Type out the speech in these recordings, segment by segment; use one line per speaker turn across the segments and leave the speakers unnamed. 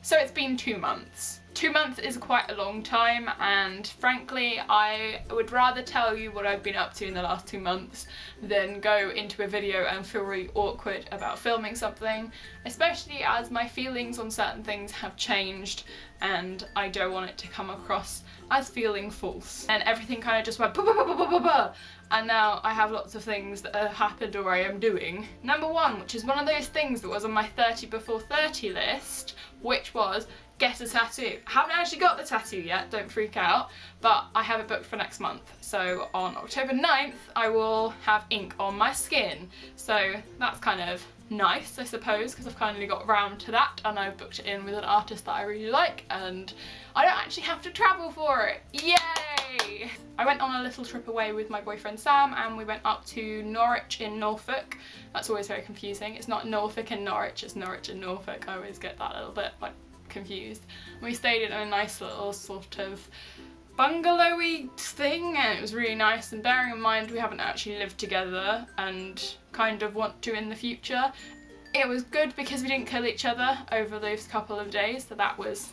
So it's been 2 months. 2 months is quite a long time, and frankly I would rather tell you what I've been up to in the last 2 months than go into a video and feel really awkward about filming something, especially as my feelings on certain things have changed and I don't want it to come across as feeling false. And everything kind of just went bah, bah, bah, bah, bah, bah, and now I have lots of things that have happened or I am doing. Number one, which is one of those things that was on my 30 before 30 list, which was get a tattoo. I haven't actually got the tattoo yet, don't freak out, but I have it booked for next month. So on October 9th I will have ink on my skin. So that's kind of nice, I suppose, because I've kindly got round to that and I've booked it in with an artist that I really like and I don't actually have to travel for it. Yay! I went on a little trip away with my boyfriend Sam and we went up to Norwich in Norfolk. That's always very confusing. It's not Norfolk and Norwich, it's Norwich and Norfolk. I always get that a little bit like confused. We stayed in a nice little sort of bungalowy thing and it was really nice, and bearing in mind we haven't actually lived together and kind of want to in the future, it was good because we didn't kill each other over those couple of days, so that was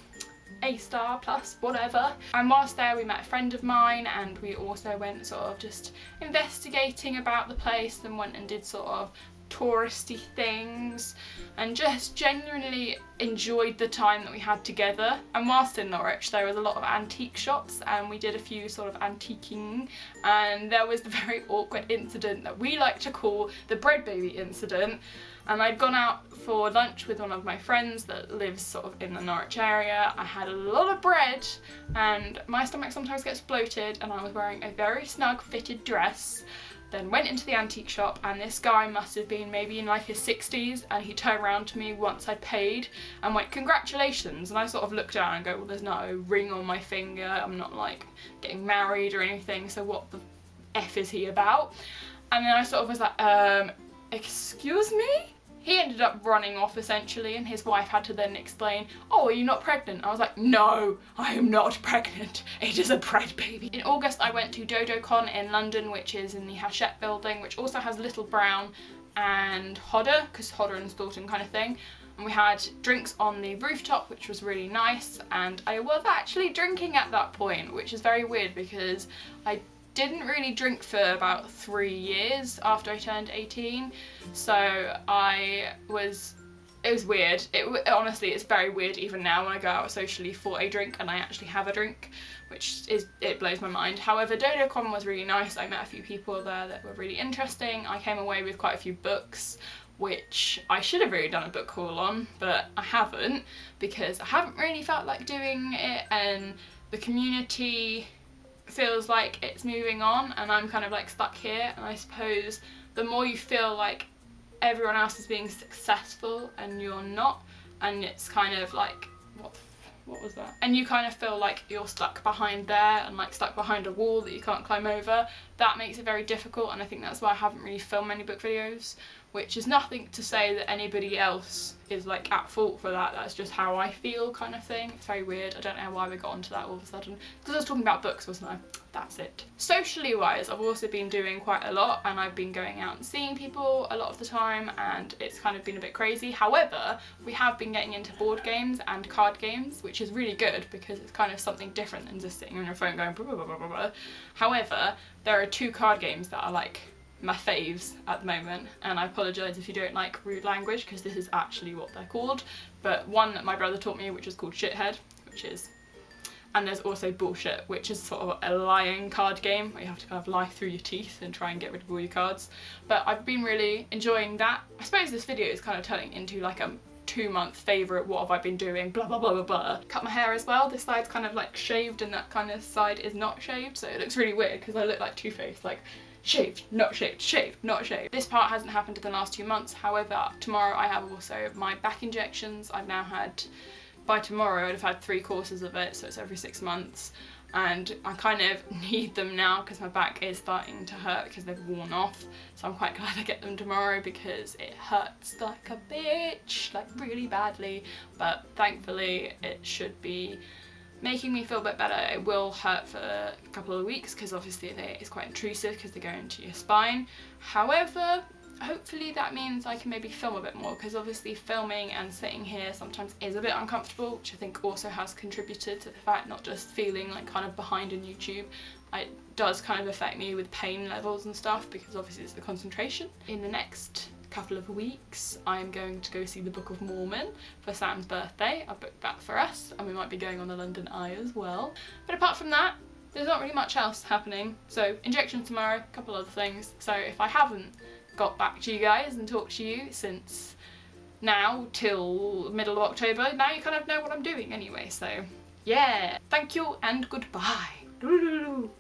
A star plus whatever. And whilst there we met a friend of mine and we also went sort of just investigating about the place and went and did sort of touristy things and just genuinely enjoyed the time that we had together. And whilst in Norwich there was a lot of antique shops and we did a few sort of antiquing, and there was the very awkward incident that we like to call the bread baby incident. And I'd gone out for lunch with one of my friends that lives sort of in the Norwich area. I had a lot of bread and my stomach sometimes gets bloated and I was wearing a very snug fitted dress. Then went into the antique shop and this guy must have been maybe in like his 60s and he turned around to me once I'd paid and went, "Congratulations," and I sort of looked down and go, well, there's no ring on my finger, I'm not like getting married or anything, so what the F is he about? And then I sort of was like, excuse me? He ended up running off essentially and his wife had to then explain, "Oh, are you not pregnant?" I was like, "No, I am not pregnant. It is a bread baby." In August I went to DodoCon in London, which is in the Hachette building, which also has Little Brown and Hodder, because Hodder and Thornton kind of thing. And we had drinks on the rooftop, which was really nice, and I was actually drinking at that point, which is very weird because I didn't really drink for about 3 years after I turned 18, so it was weird. Honestly, it's very weird even now when I go out socially for a drink and I actually have a drink, it blows my mind. However, DodoCon was really nice. I met a few people there that were really interesting. I came away with quite a few books, which I should have really done a book haul on, but I haven't because I haven't really felt like doing it, and the community feels like it's moving on and I'm kind of like stuck here. And I suppose the more you feel like everyone else is being successful and you're not, and it's kind of like what was that? And you kind of feel like you're stuck behind there and like stuck behind a wall that you can't climb over. That makes it very difficult, and I think that's why I haven't really filmed many book videos, which is nothing to say that anybody else is like at fault for that. That's just how I feel kind of thing. It's very weird. I don't know why we got onto that all of a sudden. Because I was talking about books, wasn't I? That's it. Socially wise, I've also been doing quite a lot and I've been going out and seeing people a lot of the time and it's kind of been a bit crazy. However, we have been getting into board games and card games, which is really good because it's kind of something different than just sitting on your phone going blah, blah, blah, blah, blah. However, there are 2 card games that are like my faves at the moment, and I apologise if you don't like rude language because this is actually what they're called, but one that my brother taught me, which is called Shithead, and there's also Bullshit, which is sort of a lying card game where you have to kind of lie through your teeth and try and get rid of all your cards. But I've been really enjoying that. I suppose this video is kind of turning into like a 2-month favourite, what have I been doing, blah blah blah blah blah. Cut my hair as well. This side's kind of like shaved and that kind of side is not shaved, so it looks really weird because I look like Two-Face, like shaved, not shaved, shaved, not shaved. This part hasn't happened in the last 2 months. However, tomorrow I have also my back injections. I've now had, by tomorrow I'd have had 3 courses of it, so it's every 6 months. And I kind of need them now because my back is starting to hurt because they've worn off. So I'm quite glad I get them tomorrow because it hurts like a bitch, like really badly. But thankfully it should be making me feel a bit better. It will hurt for a couple of weeks because obviously it's quite intrusive because they go into your spine. However, hopefully that means I can maybe film a bit more, because obviously filming and sitting here sometimes is a bit uncomfortable, which I think also has contributed to the fact not just feeling like kind of behind in YouTube, it does kind of affect me with pain levels and stuff, because obviously it's the concentration. In the next couple of weeks I'm going to go see the Book of Mormon for Sam's birthday. I booked that for us, and we might be going on the London Eye as well. But apart from that, there's not really much else happening. So injection tomorrow, a couple other things. So if I haven't got back to you guys and talked to you since now till middle of October, now you kind of know what I'm doing anyway. So yeah, thank you and goodbye.